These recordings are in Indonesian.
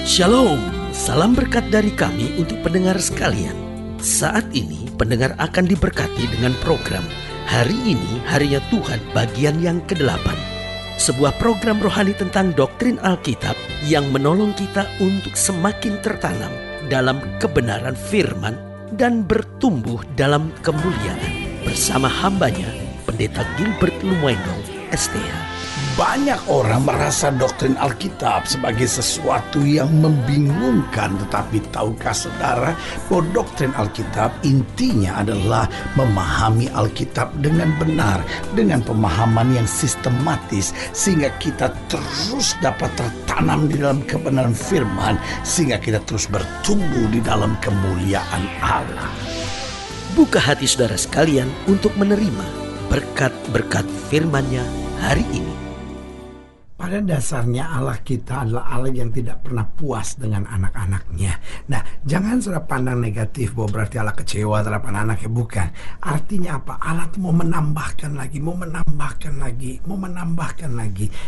Shalom, salam berkat dari kami untuk pendengar sekalian. Saat ini pendengar akan diberkati dengan program Hari Ini Harinya Tuhan bagian yang ke-8. Sebuah program rohani tentang doktrin Alkitab yang menolong kita untuk semakin tertanam dalam kebenaran firman dan bertumbuh dalam kemuliaan. Bersama hambanya, Pendeta Gilbert Lumwendong, STH. Banyak orang merasa doktrin Alkitab sebagai sesuatu yang membingungkan. Tetapi tahukah saudara bahwa doktrin Alkitab intinya adalah memahami Alkitab dengan benar, dengan pemahaman yang sistematis, sehingga kita terus dapat tertanam di dalam kebenaran firman, sehingga kita terus bertumbuh di dalam kemuliaan Allah. Buka hati saudara sekalian untuk menerima berkat-berkat firman-Nya hari ini. Pada dasarnya Allah kita adalah Allah yang tidak pernah puas dengan anak-anaknya. Nah, jangan sudah pandang negatif bahwa berarti Allah kecewa terhadap anak-anaknya. Bukan. Artinya apa? Allah itu mau menambahkan lagi.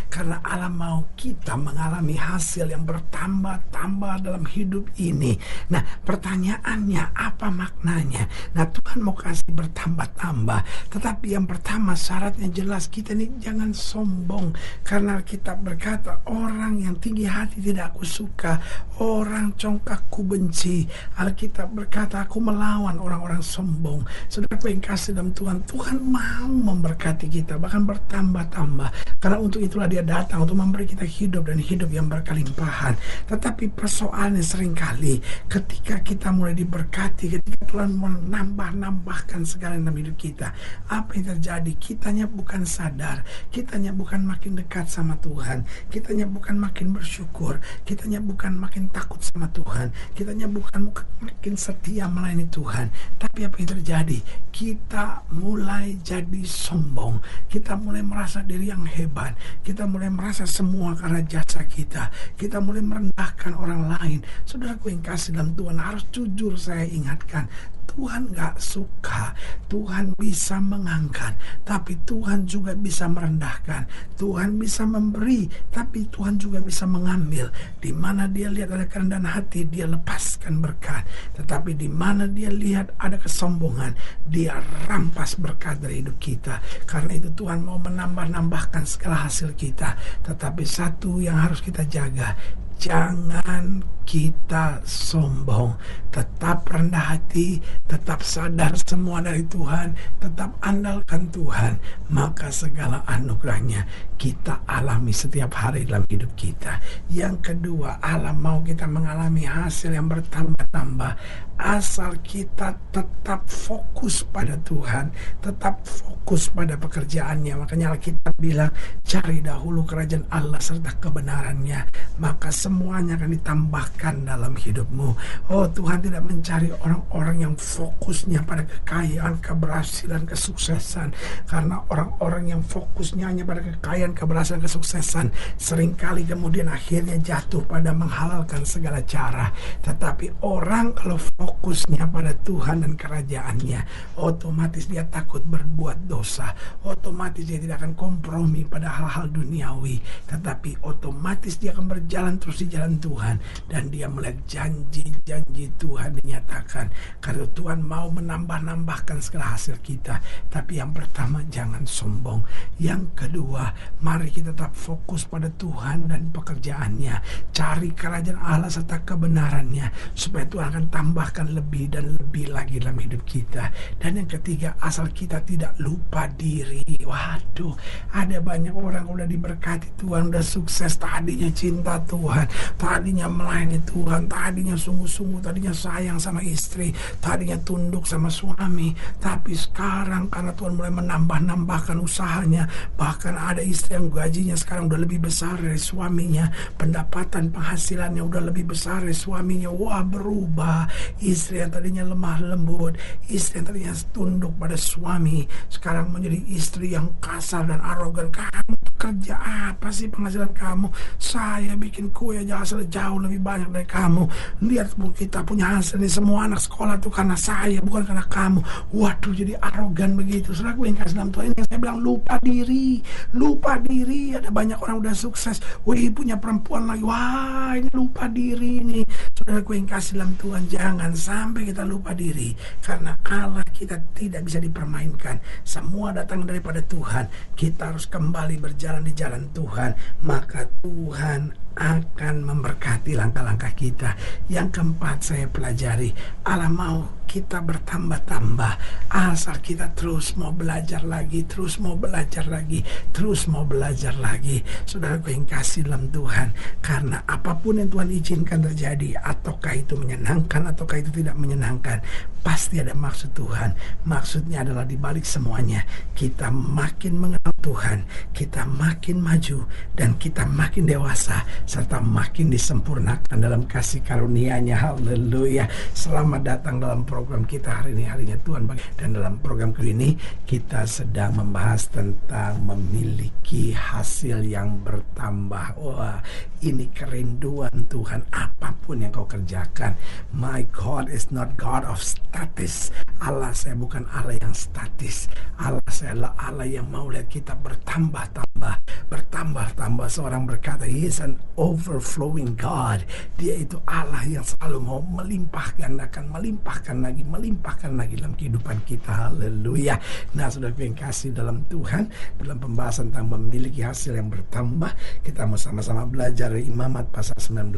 Karena Allah mau kita mengalami hasil yang bertambah-tambah dalam hidup ini. Nah, pertanyaannya apa maknanya? Nah, Tuhan mau kasih bertambah-tambah. Tetapi yang pertama syaratnya jelas, kita ini jangan sombong. Karena kita berkata, orang yang tinggi hati tidak aku suka, orang congkak ku benci. Alkitab berkata, aku melawan orang-orang sombong. Saudara yang kasih dalam Tuhan, Tuhan mau memberkati kita, bahkan bertambah-tambah. Karena untuk itulah Dia datang untuk memberi kita hidup dan hidup yang berkelimpahan. Tetapi persoalannya seringkali ketika kita mulai diberkati, ketika Tuhan menambahkan segala dalam hidup kita, apa yang terjadi? Kitanya bukan sadar, kitanya bukan makin dekat sama Tuhan, kitanya bukan makin bersyukur, kitanya bukan makin takut sama Tuhan, kitanya bukan makin setia melayani Tuhan. Tapi apa yang terjadi? Kita mulai jadi sombong, kita mulai merasa diri yang hebat, kita mulai merasa semua karena jasa kita mulai merendahkan orang lain. Saudaraku yang kasih dalam Tuhan, harus jujur saya ingatkan, Tuhan gak suka. Tuhan bisa mengangkat, tapi Tuhan juga bisa merendahkan. Tuhan bisa memberi, tapi Tuhan juga bisa mengambil. Di mana Dia lihat ada kerendahan hati, Dia lepaskan berkat. Tetapi di mana Dia lihat ada kesombongan, Dia rampas berkat dari hidup kita. Karena itu Tuhan mau menambahkan segala hasil kita. Tetapi satu yang harus kita jaga, jangan kita sombong. Tetap rendah hati, tetap sadar semua dari Tuhan, tetap andalkan Tuhan. Maka segala anugerahnya kita alami setiap hari dalam hidup kita. Yang kedua, Allah mau kita mengalami hasil yang bertambah-tambah, asal kita tetap fokus pada Tuhan, tetap fokus pada pekerjaannya. Makanya Alkitab bilang, cari dahulu kerajaan Allah serta kebenarannya, maka semuanya akan ditambahkan dalam hidupmu. Oh, Tuhan tidak mencari orang-orang yang fokusnya pada kekayaan, keberhasilan, kesuksesan. Karena orang-orang yang fokusnya hanya pada kekayaan, keberhasilan, kesuksesan, seringkali kemudian akhirnya jatuh pada menghalalkan segala cara. Tetapi orang kalau fokusnya pada Tuhan dan kerajaannya, otomatis dia takut berbuat dosa, otomatis dia tidak akan kompromi pada hal-hal duniawi, tetapi otomatis dia akan berjalan terus di jalan Tuhan, dan dia melihat janji-janji Tuhan dinyatakan. Karena Tuhan mau menambahkan segala hasil kita. Tapi yang pertama, jangan sombong. Yang kedua, mari kita tetap fokus pada Tuhan dan pekerjaannya. Cari kerajaan Allah serta kebenarannya, supaya Tuhan akan tambahkan lebih dan lebih lagi dalam hidup kita. Dan yang ketiga, asal kita tidak lupa diri. Waduh, ada banyak orang udah diberkati Tuhan, udah sukses, tadinya cinta Tuhan, tadinya melayani Tuhan, tadinya sungguh-sungguh, tadinya sayang sama istri, tadinya tunduk sama suami. Tapi sekarang karena Tuhan mulai menambahkan usahanya, bahkan ada istri yang gajinya sekarang udah lebih besar dari suaminya, pendapatan penghasilannya udah lebih besar dari suaminya. Wah, berubah. Istri yang tadinya lemah lembut, istri yang tadinya tunduk pada suami, sekarang menjadi istri yang kasar dan arogan. Kamu kerja apa sih penghasilan kamu? Saya bikin kue aja hasilnya jauh lebih banyak dari kamu. Lihat kita punya hasil nih, semua anak sekolah tuh karena saya, bukan karena kamu. Waduh, jadi arogan begitu. Saudaraku yang kasih dalam Tuhan, ini yang saya bilang lupa diri. Lupa diri. Ada banyak orang udah sukses, wih punya perempuan lagi, wah ini lupa diri nih. Saudaraku yang kasih dalam Tuhan, jangan sampai kita lupa diri. Karena Allah kita tidak bisa dipermainkan. Semua datang daripada Tuhan. Kita harus kembali berjalan di jalan Tuhan, maka Tuhan akan memberkati langkah-langkah kita. Yang keempat saya pelajari, Allah mau kita bertambah-tambah asal kita terus mau belajar lagi, terus mau belajar lagi, terus mau belajar lagi. Saudaraku yang kasih dalam Tuhan, karena apapun yang Tuhan izinkan terjadi, ataukah itu menyenangkan ataukah itu tidak menyenangkan, pasti ada maksud Tuhan. Maksudnya adalah di balik semuanya kita makin mengenal Tuhan, kita makin maju, dan kita makin dewasa, serta makin disempurnakan dalam kasih karunia-Nya. Haleluya. Selamat datang dalam program kita hari ini, harinya Tuhan bagi. Dan dalam program kali ini kita sedang membahas tentang memiliki hasil yang bertambah. Wah, ini kerinduan Tuhan. Apapun yang kau kerjakan, my God is not God of status. Allah saya bukan Allah yang statis. Allah saya adalah Allah yang mau lihat kita bertambah-tambah, bertambah-tambah. Seorang berkata, He is an overflowing God. Dia itu Allah yang selalu mau melimpahkan, akan melimpahkan lagi dalam kehidupan kita. Haleluya. Nah, saudara yang kasih dalam Tuhan, dalam pembahasan tentang memiliki hasil yang bertambah, kita mau sama-sama belajar dari Imamat pasal 19.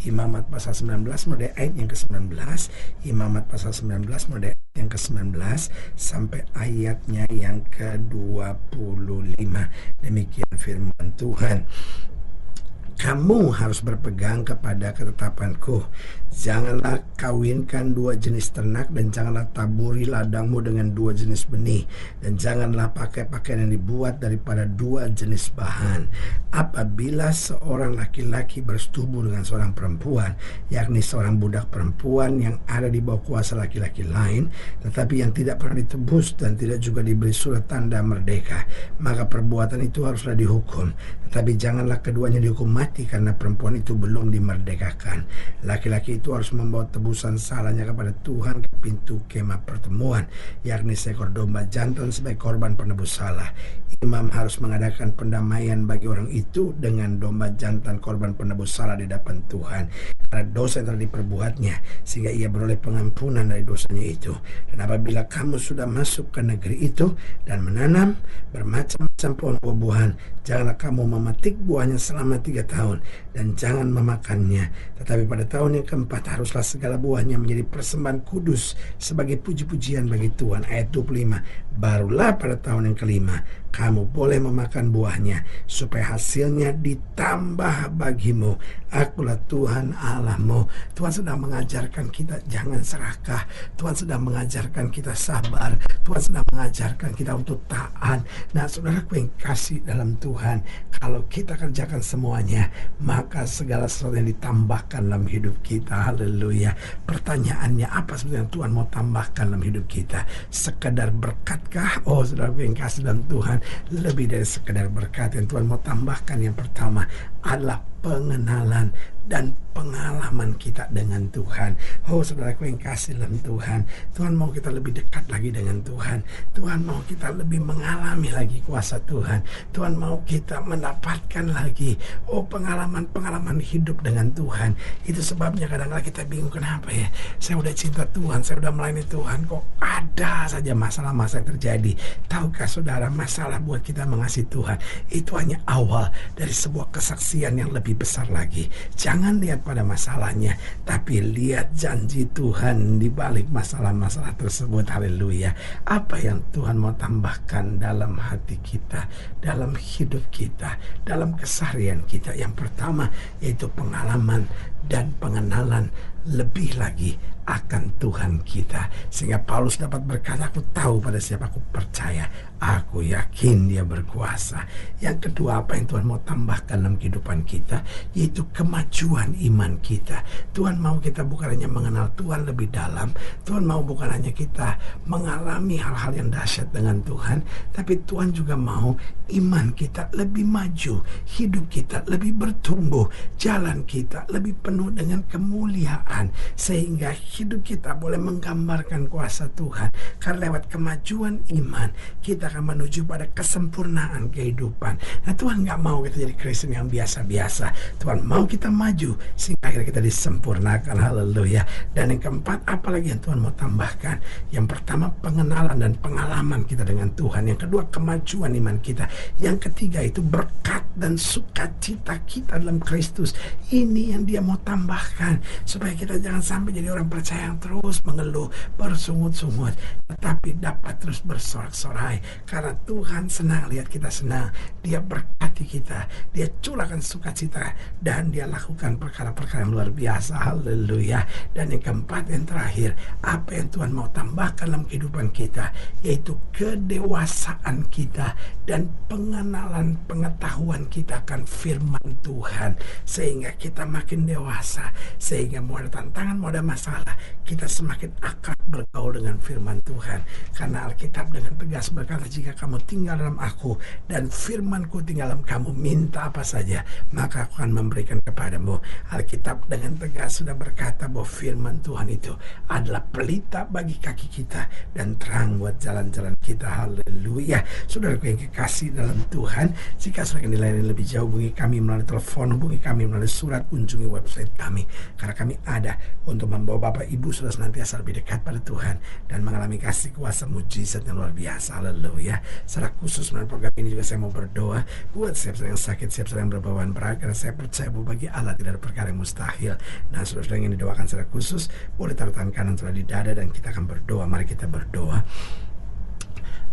Imamat pasal 19 mulai ayat yang ke-19. Imamat pasal 19 mulai ayat yang ke-19 sampai ayatnya yang ke-25. Demikian firman Tuhan. Kamu harus berpegang kepada ketetapanku. Janganlah kawinkan dua jenis ternak, dan janganlah taburi ladangmu dengan dua jenis benih, dan janganlah pakai pakaian yang dibuat daripada dua jenis bahan. Apabila seorang laki-laki bersetubuh dengan seorang perempuan, yakni seorang budak perempuan yang ada di bawah kuasa laki-laki lain, tetapi yang tidak pernah ditebus dan tidak juga diberi surat tanda merdeka, maka perbuatan itu haruslah dihukum. Tetapi janganlah keduanya dihukum mati, karena perempuan itu belum dimerdekakan. Laki-laki itu harus membawa tebusan salahnya kepada Tuhan ke pintu kemah pertemuan, yakni seekor domba jantan sebagai korban penebus salah. Imam harus mengadakan pendamaian bagi orang itu dengan domba jantan korban penebus salah di hadapan Tuhan, karena dosa yang telah diperbuatnya, sehingga ia beroleh pengampunan dari dosanya itu. Dan apabila kamu sudah masuk ke negeri itu dan menanam bermacam-macam pohon buah-buahan, janganlah kamu memetik buahnya selama 3 tahun, dan jangan memakannya. Tetapi pada tahun yang keempat haruslah segala buahnya menjadi persembahan kudus sebagai puji-pujian bagi Tuhan. Ayat 25. Barulah pada tahun yang kelima kamu boleh memakan buahnya, supaya hasilnya ditambah bagimu. Akulah Tuhan Allahmu. Tuhan sedang mengajarkan kita jangan serakah. Tuhan sedang mengajarkan kita sabar. Tuhan sedang mengajarkan kita untuk taat. Nah, saudaraku yang kasih dalam Tuhan, kalau kita kerjakan semuanya, maka segala sesuatu yang ditambahkan dalam hidup kita. Haleluya. Pertanyaannya, apa sebenarnya Tuhan mau tambahkan dalam hidup kita? Sekedar berkatkah? Oh, saudaraku yang kasih dalam Tuhan, lebih dari sekedar berkat. Yang Tuhan mau tambahkan, yang pertama adalah pengenalan dan pengalaman kita dengan Tuhan. Oh, saudaraku yang kasih dalam Tuhan, Tuhan mau kita lebih dekat lagi dengan Tuhan. Tuhan mau kita lebih mengalami lagi kuasa Tuhan. Tuhan mau kita mendapatkan lagi pengalaman-pengalaman hidup dengan Tuhan. Itu sebabnya kadang-kadang kita bingung, kenapa ya saya udah cinta Tuhan, saya udah melayani Tuhan, kok ada saja masalah-masalah yang terjadi. Tahukah saudara, masalah buat kita mengasihi Tuhan itu hanya awal dari sebuah kesaksian yang lebih besar lagi. Jangan lihat pada masalahnya, tapi lihat janji Tuhan di balik masalah-masalah tersebut. Haleluya. Apa yang Tuhan mau tambahkan dalam hati kita, dalam hidup kita, dalam keseharian kita? Yang pertama yaitu pengalaman dan pengenalan lebih lagi akan Tuhan kita. Sehingga Paulus dapat berkata, aku tahu pada siapa aku percaya, aku yakin dia berkuasa. Yang kedua, apa yang Tuhan mau tambahkan dalam kehidupan kita, yaitu kemajuan iman kita. Tuhan mau kita bukan hanya mengenal Tuhan lebih dalam, Tuhan mau bukan hanya kita mengalami hal-hal yang dahsyat dengan Tuhan, tapi Tuhan juga mau iman kita lebih maju, hidup kita lebih bertumbuh, jalan kita lebih penuh dengan kemuliaan, sehingga hidup kita boleh menggambarkan kuasa Tuhan. Karena lewat kemajuan iman, kita akan menuju pada kesempurnaan kehidupan. Nah, Tuhan gak mau kita jadi Kristen yang biasa-biasa. Tuhan mau kita maju sehingga akhirnya kita disempurnakan. Haleluya. Dan yang keempat, apalagi yang Tuhan mau tambahkan? Yang pertama, pengenalan dan pengalaman kita dengan Tuhan. Yang kedua, kemajuan iman kita. Yang ketiga, itu berkat dan sukacita kita dalam Kristus. Ini yang dia mau tambahkan, supaya kita jangan sampai jadi orang percaya yang terus mengeluh, bersungut-sungut, tetapi dapat terus bersorak-sorai. Karena Tuhan senang lihat kita senang. Dia berkati kita, dia curahkan sukacita, dan dia lakukan perkara-perkara yang luar biasa. Haleluya. Dan yang keempat, yang terakhir, apa yang Tuhan mau tambahkan dalam kehidupan kita, yaitu kedewasaan kita dan pengenalan, pengetahuan kita akan firman Tuhan, sehingga kita makin dewasa, sehingga mau ada tantangan, mau ada masalah, kita semakin akrab bergaul dengan firman Tuhan. Karena Alkitab dengan tegas berkata, jika kamu tinggal dalam aku dan firmanku tinggal dalam kamu, minta apa saja maka aku akan memberikan kepadamu. Alkitab dengan tegas sudah berkata bahwa firman Tuhan itu adalah pelita bagi kaki kita dan terang buat jalan-jalan kita. Haleluya. Saudaraku yang kekasih dalam Tuhan, jika saudara ingin dilayani lebih jauh, hubungi kami melalui telepon, hubungi kami melalui surat, kunjungi website kami, karena kami ada untuk membawa Bapak Ibu sudah senantiasa lebih dekat pada Tuhan dan mengalami kasih kuasa mujizat yang luar biasa. Haleluya. Secara khusus melalui program ini juga saya mau berdoa buat siapa yang sakit, siapa yang berbawaan berat, karena saya percaya bahwa bagi Allah tidak ada perkara yang mustahil. Nah, saudara yang didoakan secara khusus, boleh taruh tangan kanan saudara di dada dan kita akan berdoa. Mari kita berdoa.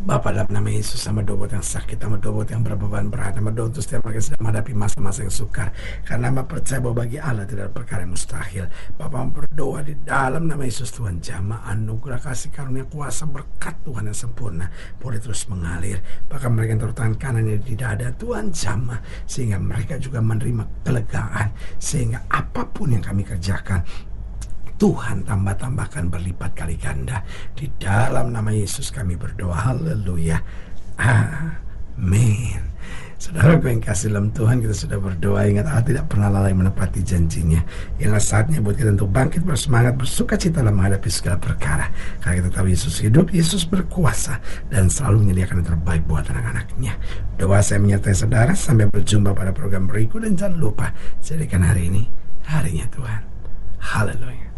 Bapa, dalam nama Yesus, sama doa buat yang sakit, sama doa buat yang berbeban berat, sama doa untuk setiap mereka yang sedang menghadapi masa-masa yang sukar. Karena Bapa percaya bahwa bagi Allah tidak ada perkara yang mustahil. Bapa berdoa di dalam nama Yesus, Tuhan jamah anugerah kasih karunia kuasa berkat Tuhan yang sempurna boleh terus mengalir. Bahkan mereka yang taruh tangan kanannya di dada, Tuhan jamah, sehingga mereka juga menerima kelegaan, sehingga apapun yang kami kerjakan, Tuhan tambahkan berlipat kali ganda. Di dalam nama Yesus kami berdoa. Haleluya. Amin. Saudara yang kasih dalam Tuhan, kita sudah berdoa. Ingat, Allah tidak pernah lalai menepati janjinya. Yang saatnya buat kita untuk bangkit bersemangat, bersuka cita dalam menghadapi segala perkara. Karena kita tahu Yesus hidup, Yesus berkuasa, dan selalu menyediakan yang terbaik buat anak-anaknya. Doa saya menyertai saudara. Sampai berjumpa pada program berikut. Dan jangan lupa, jadikan hari ini harinya Tuhan. Haleluya.